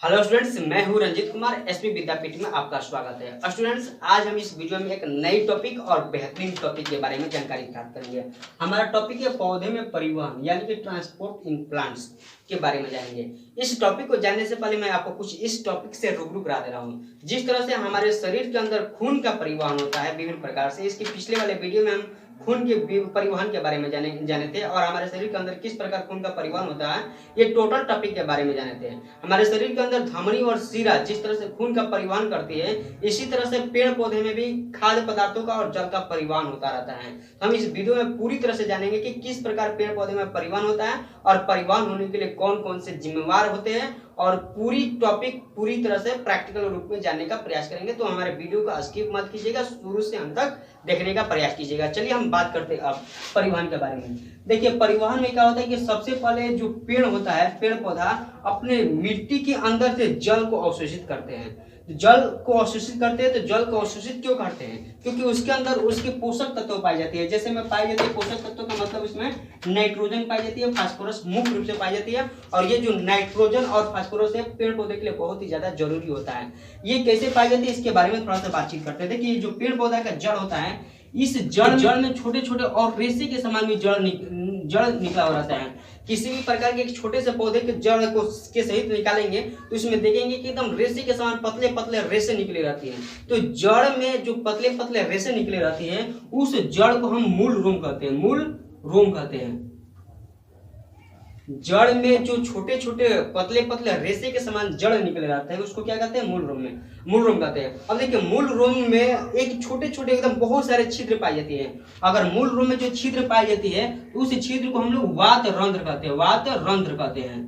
Hello students, मैं हूं Ranjit Kumar. SP विद्यापीठ में आपका स्वागत है। स्टूडेंट्स, आज हम इस वीडियो में एक नई टॉपिक और बेहतरीन टॉपिक के बारे में जानकारी प्राप्त करेंगे। हमारा टॉपिक है पौधे में परिवहन यानी कि ट्रांसपोर्ट इन प्लांट्स के बारे में जानेंगे। इस टॉपिक को जानने से पहले मैं आपको कुछ इस टॉपिक से रूबरू करा दे रहा हूँ। जिस तरह से हमारे शरीर के अंदर खून का परिवहन होता है विभिन्न प्रकार से, इसके पिछले वाले वीडियो में हम खून के परिवहन के बारे में जाने थे और हमारे शरीर के अंदर किस प्रकार खून का परिवहन होता है ये टोटल टॉपिक के बारे में जाने थे। हमारे शरीर के अंदर धमनी और शिरा जिस तरह से खून का परिवहन करती है, इसी तरह से पेड़ पौधे में भी खाद्य पदार्थों का और जल का परिवहन होता रहता है। हम इस वीडियो में पूरी तरह से जानेंगे कि किस प्रकार पेड़ पौधे में परिवहन होता है और परिवहन होने के लिए कौन कौन से जिम्मेवार होते हैं, और पूरी टॉपिक पूरी तरह से प्रैक्टिकल रूप में जानने का प्रयास करेंगे। तो हमारे वीडियो को स्किप मत कीजिएगा, शुरू से अंत तक देखने का प्रयास कीजिएगा। चलिए हम बात करते हैं अब परिवहन के बारे में। देखिए, परिवहन में क्या होता है कि सबसे पहले जो पेड़ होता है, पेड़ पौधा अपने मिट्टी के अंदर से जल को अवशोषित करते हैं। जल को अवशोषित करते हैं तो जल को अवशोषित क्यों करते हैं? क्योंकि उसके अंदर उसके पोषक तत्व पाई जाती है। जैसे में पाई जाती है पोषक तत्व का मतलब इसमें नाइट्रोजन पाई जाती है, फास्फोरस मुख्य रूप से पाई जाती है। और ये जो नाइट्रोजन और फास्फोरस है पेड़ पौधे के लिए बहुत ही ज्यादा जरूरी होता है। ये कैसे पाई जाती है इसके बारे में थोड़ा सा बातचीत करते हैं। देखिए, जो पेड़ पौधा का जड़ होता है, इस जड़ में छोटे छोटे और रेशे के समान भी जड़ निकला हुआ रहता है। किसी भी प्रकार के एक छोटे से पौधे के जड़ को के सहित निकालेंगे तो इसमें देखेंगे कि एकदम रेशे के समान पतले पतले रेशे निकले रहती हैं। तो जड़ में जो पतले पतले रेशे निकले रहती हैं, उस जड़ को हम मूल रोम कहते हैं। मूल रोम कहते हैं। जड़ में जो छोटे छोटे पतले पतले रेशे के समान जड़ निकले रहते हैं उसको क्या कहते हैं? मूल रोम में मूल रोम कहते हैं। अब देखिए, मूल रोम में एक छोटे छोटे एकदम बहुत सारे छिद्र पाई जाती है। अगर मूल रोम में जो छिद्र पाई जाती है तो उस छिद्र को हम लोग वात रंध्र कहते हैं। वात रंध्र कहते हैं।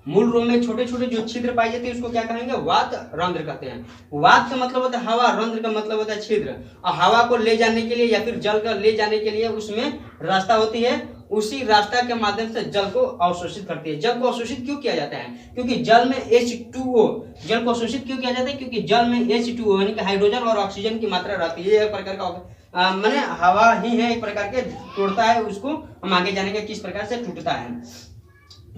मूल रोम में छोटे छोटे जो छिद्र पाई जाती है उसको क्या कहेंगे? वात रंध्र कहते हैं। वात का मतलब होता है हवा, रंध्र का मतलब होता है छिद्र। और हवा को ले जाने के लिए या फिर जल का ले जाने के लिए उसमें रास्ता होती है। उसी रास्ता के माध्यम से जल को अवशोषित करती है। जल को अवशोषित क्यों किया जाता है? क्योंकि जल में H2O, जल को अवशोषित क्यों किया जाता है? क्योंकि जल में H2O यानी कि हाइड्रोजन और ऑक्सीजन की मात्रा रहती है। एक प्रकार का माने हवा ही है, एक प्रकार के तोड़ता है उसको। हम आगे जानेंगे किस प्रकार से टूटता है।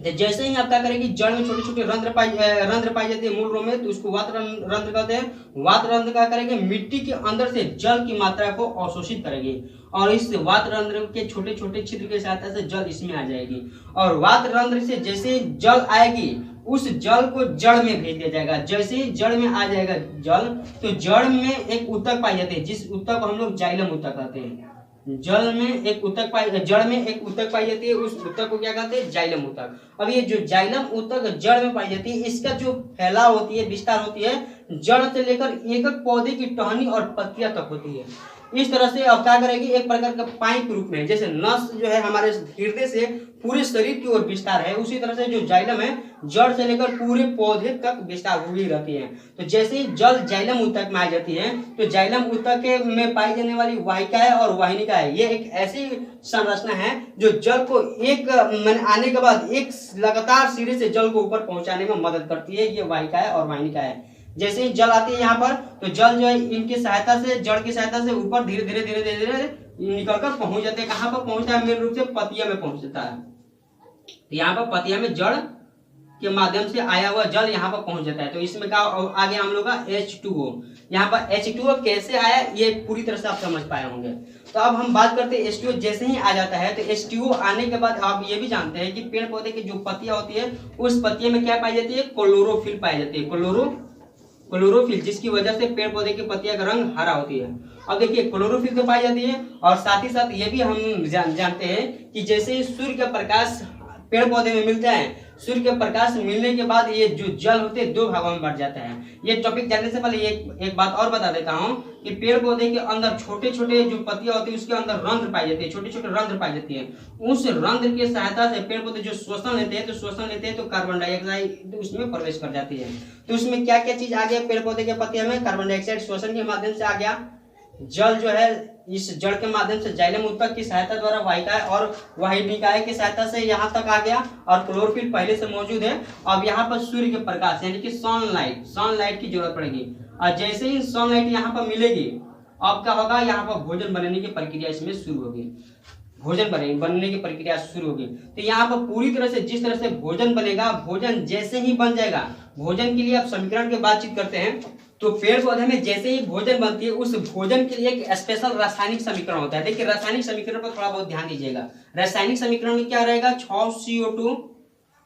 जैसे ही आप क्या करेंगे, जड़ में छोटे छोटे रंध्र पाई जाती है मूल रोम में, तो उसको वात रंध्र कहते हैं। वात रंध्र क्या करेंगे? मिट्टी के अंदर से जल की मात्रा को अवशोषित करेंगे और इस वात रंध्र के छोटे छोटे छिद्र की सहायता से जल इसमें आ जाएगी। और वात रंध्र से जैसे जल आएगी उस जल को जड़ में भेज दिया जाएगा। जैसे ही जड़ में आ जाएगा जल, तो जड़ में एक ऊतक पाई जाती है, जिस ऊतक को हम लोग जाइलम ऊतक कहते हैं। जड़ में एक ऊतक पाई जाती है, उस ऊतक को क्या कहते हैं? जाइलम ऊतक। अब ये जो जाइलम ऊतक जड़ में पाई जाती है, इसका जो फैलाव होती है, विस्तार होती है, जड़ से लेकर एक एक पौधे की टहनी और पत्तियां तक होती है। इस तरह से अब क्या करेगी, एक प्रकार का पाइप रूप में, जैसे नस जो है हमारे हृदय से पूरे शरीर की ओर विस्तार है, उसी तरह से जो जाइलम है जड़ से लेकर पूरे पौधे तक विस्तार हुई रहती है। तो जैसे ही जल जाइलम ऊतक में आ जाती है तो जाइलम ऊतक में पाई जाने वाली वाहिकाएं और वाहिनिकाएं, ये एक ऐसी संरचना है जो जल को एक आने के बाद एक लगातार सिरे से जल को ऊपर पहुंचाने में मदद करती है। ये वाहिकाएं और वाहिनिकाएं, जैसे ही जल आती है यहाँ पर, तो जल जो है इनकी सहायता से, जड़ की सहायता से ऊपर धीरे धीरे धीरे धीरे धीरे निकलकर पहुंच जाते हैं। कहाँ पर पहुंचता है? मेन रूप से पतिया में पहुंचता है। यहाँ पर पतिया में जड़ के माध्यम से आया हुआ जल यहाँ पर पहुंच जाता है। तो इसमें क्या आ गया हम लोग का? H2O। यहाँ पर H2O कैसे आया ये पूरी तरह से आप समझ पाए होंगे। तो अब हम बात करते हैं H2O जैसे ही आ जाता है, तो H2O आने के बाद आप ये भी जानते हैं कि पेड़ पौधे की जो पत्तियां होती है उस पत्तियों में क्या पाई जाती है? क्लोरोफिल पाई जाती है। क्लोरोफिल, जिसकी वजह से पेड़ पौधे की पत्तियां का रंग हरा होती है। अब देखिए, क्लोरोफिल तो पाई जाती है और साथ ही साथ ये भी हम जानते हैं कि जैसे ही सूर्य का प्रकाश पेड़ पौधे में मिलता है, सूर्य के प्रकाश मिलने के बाद ये जो जल होते हैं दो भागों में बढ़ जाता है। ये टॉपिक जानने से पहले एक बात और बता देता हूँ कि पेड़ पौधे के अंदर छोटे छोटे जो पत्तियां होती है उसके अंदर रंध्र पाई जाती है, छोटे छोटे रंध्र पाई जाती है। उस रंध्र की सहायता से पेड़ पौधे जो श्वसन लेते हैं तो कार्बन डाइऑक्साइड उसमें प्रवेश कर जाती है। तो उसमें क्या क्या चीज आ गया पेड़ पौधे के पत्तियों में? कार्बन डाइऑक्साइड श्वसन के माध्यम से आ गया। जल जो है इस जड़ के माध्यम से जाइलम ऊतक की सहायता द्वारा वाहिकाएं और वाहिनिकाएं की सहायता से यहाँ तक आ गया। और क्लोरोफिल पहले से मौजूद है। अब यहाँ पर सूर्य के प्रकाश यानी कि सनलाइट की जरूरत पड़ेगी। और जैसे ही सनलाइट यहाँ पर मिलेगी, अब क्या होगा? यहाँ पर भोजन बनाने की प्रक्रिया इसमें शुरू होगी। भोजन बनने की प्रक्रिया शुरू होगी। तो यहाँ पर पूरी तरह से जिस तरह से भोजन बनेगा, भोजन जैसे ही बन जाएगा, भोजन के लिए आप समीकरण की बातचीत करते हैं तो पेड़ पौधे में जैसे ही भोजन बनती है उस भोजन के लिए एक स्पेशल रासायनिक समीकरण होता है। देखिए रासायनिक समीकरण पर थोड़ा बहुत ध्यान दीजिएगा। रासायनिक समीकरण में क्या रहेगा, 6CO2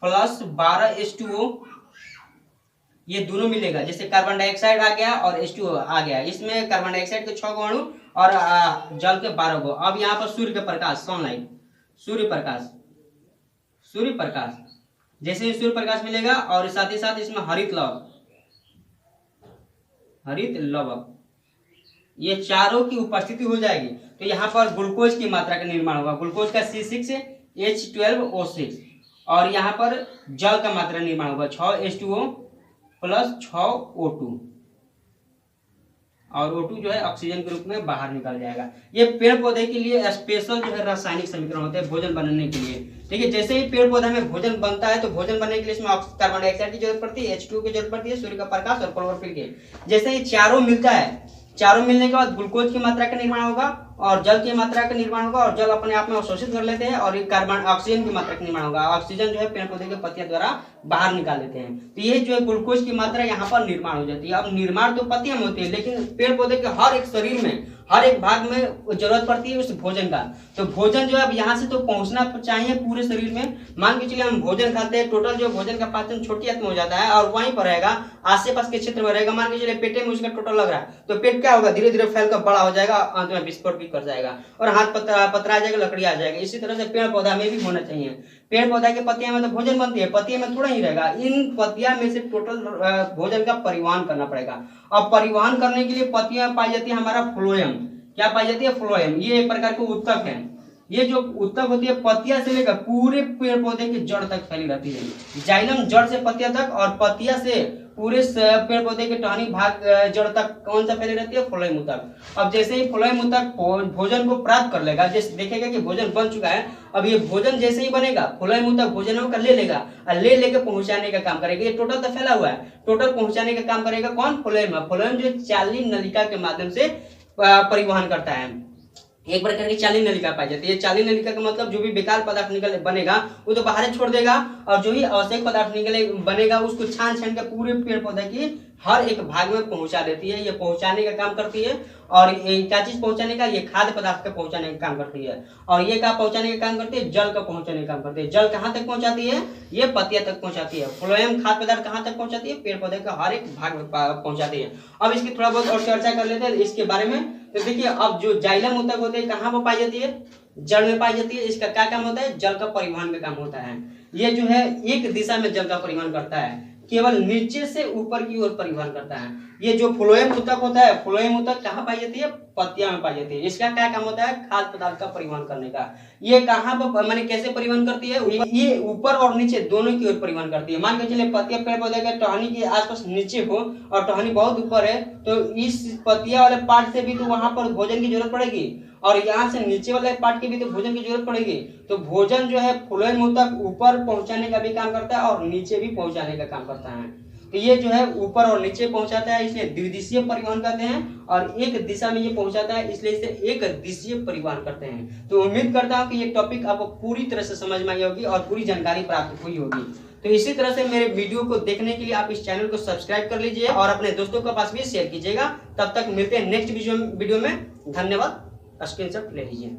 प्लस 12H2O, ये दोनों मिलेगा। जैसे कार्बन डाइऑक्साइड आ गया और H2O आ गया, इसमें कार्बन डाइऑक्साइड के 6 अणु और जल के 12 गो। अब यहाँ पर सूर्य के प्रकाश, सनलाइट, सूर्य प्रकाश, जैसे ही सूर्य प्रकाश मिलेगा और साथ ही साथ इसमें हरित लवक, ये चारों की उपस्थिति हो जाएगी तो यहाँ पर ग्लूकोज की मात्रा का निर्माण होगा। ग्लूकोज का C6H12O6 और यहाँ पर जल का मात्रा निर्माण होगा 6H2O प्लस 6O2 और O2 जो है ऑक्सीजन के रूप में बाहर निकल जाएगा। ये पेड़ पौधे के लिए स्पेशल जो है रासायनिक समीकरण होते हैं भोजन बनने के लिए। ठीक है, जैसे ही पेड़ पौधा में भोजन बनता है तो भोजन बनने के लिए इसमें कार्बन डाइऑक्साइड की जरूरत पड़ती है, H2O की जरूरत पड़ती है, सूर्य का प्रकाश और क्लोरोफिल के। जैसे ही चारों मिलता है, चारों मिलने के बाद ग्लूकोज की मात्रा का निर्माण होगा और जल की मात्रा का निर्माण होगा और जल अपने आप में अवशोषित कर लेते हैं और कार्बन ऑक्सीजन की मात्रा का निर्माण होगा। ऑक्सीजन जो है पेड़ पौधे के पत्तियों द्वारा बाहर निकाल लेते हैं। तो ये जो है ग्लूकोज की मात्रा यहाँ पर निर्माण हो जाती है। अब निर्माण तो पत्तियों में होती है लेकिन पेड़ पौधे के हर एक शरीर में, हर एक भाग में जरूरत पड़ती है उस भोजन का। तो भोजन जो है अब यहाँ से तो पहुंचना चाहिए पूरे शरीर में। मान के चलिए हम भोजन खाते हैं, टोटल जो भोजन का पाचन छोटी आंत में हो जाता है और वहीं पर रहेगा, आसपास के क्षेत्र में रहेगा। मान के चलिए पेटे में उसका टोटल लग रहा है तो पेट क्या होगा, धीरे धीरे फैलकर बड़ा हो जाएगा, अंत में विस्फोट भी कर जाएगा और हाथ पतरा जाएगा, लकड़ी आ जाएगा। इसी तरह से पेड़ पौधा में भी होना चाहिए। पेड़ पौधा के पत्तियां में तो भोजन बनती है, पत्तियां में थोड़ा ही रहेगा। इन पत्तियां में से टोटल भोजन का परिवहन करना पड़ेगा। अब परिवहन करने के लिए पत्तियां पाई जाती है हमारा फ्लोएम। क्या पाई जाती है, फ्लोएम। ये एक प्रकार के उत्तक है। ये जो उत्तक होती है पत्तियां से लेकर पूरे पेड़ पौधे की जड़ तक फैली रहती है। जाइलम जड़ से पत्तियां तक और पत्तियां से पूरे पेड़ पौधे के टहनी भाग जड़ तक कौन सा फैली रहती है, फ्लोएम उत्तक। अब जैसे ही फ्लोएम उत्तक भोजन को प्राप्त कर लेगा, जैसे देखेगा कि भोजन बन चुका है, अब ये भोजन जैसे ही बनेगा फ्लोएम उत्तक भोजन का ले लेगा और ले लेके पहुंचाने का काम करेगा। ये टोटल तो फैला हुआ है, टोटल पहुंचाने का काम करेगा कौन, फ्लोएम। फ्लोएम जो चालनी नलिका के माध्यम से परिवहन करता है। एक प्रकार की चालनी नलिका पाई जाती है। चालनी नलिका का मतलब जो भी बेकार पदार्थ निकले बनेगा वो तो बाहर छोड़ देगा और जो ही आवश्यक पदार्थ निकले बनेगा उसको छान के पूरे पेड़ पौधे की हर एक भाग में पहुंचा देती है। ये पहुंचाने का काम करती है और ये क्या चीज पहुंचाने का, ये खाद्य पदार्थ का पहुंचाने का काम करती है। और ये क्या पहुंचाने का काम करती है, जल का पहुंचाने का काम करती है। जल कहाँ तक पहुंचाती है, ये पत्तियां तक पहुंचाती है। फ्लोएम खाद्य पदार्थ कहाँ तक पहुंचाती है, पेड़ पौधे का हर एक भाग में पहुंचाती है। अब इसकी थोड़ा बहुत और चर्चा कर लेते हैं इसके बारे में। तो देखिए अब जो जाइलम उत्तक होते हैं कहाँ पर पाई जाती है, जड़ में पाई जाती है। इसका क्या काम होता है, जल का परिवहन का काम होता है। ये जो है एक दिशा में जल का परिवहन करता है, केवल नीचे से ऊपर की ओर परिवहन करता है। ये जो फ्लोएम उत्तक होता है, फ्लोएम उत्तक कहाँ पाई जाती है, पत्तियां में पाई जाती है। इसका क्या काम होता है, खाद्य पदार्थ का परिवहन करने का। ये कहाँ पर माने कैसे परिवहन करती है, ये ऊपर और नीचे दोनों की ओर परिवहन करती है। मान के चलिए पत्तियां पेड़ पौधे के टहनी के आसपास नीचे हो और टहनी बहुत ऊपर है तो इस पत्तियां वाले पार्ट से भी तो वहां पर भोजन की जरूरत पड़ेगी और यहाँ से नीचे वाले पार्ट की भी तो भोजन की जरूरत पड़ेगी। तो भोजन जो है फ्लोएम उत्तक ऊपर पहुंचाने का भी काम करता है और नीचे भी पहुंचाने का काम करता है। तो ये जो है ऊपर और नीचे पहुंचाता है, इसलिए द्विदिशीय परिवहन कहते हैं। और एक दिशा में ये पहुंचाता है इसलिए इसे एक दिशीय परिवहन करते हैं। तो उम्मीद करता हूं कि ये टॉपिक आपको पूरी तरह से समझ में आई होगी और पूरी जानकारी प्राप्त हुई होगी। तो इसी तरह से मेरे वीडियो को देखने के लिए आप इस चैनल को सब्सक्राइब कर लीजिए और अपने दोस्तों के पास भी शेयर कीजिएगा। तब तक मिलते हैं नेक्स्ट वीडियो में। धन्यवाद। स्क्रीनशॉट ले लीजिए।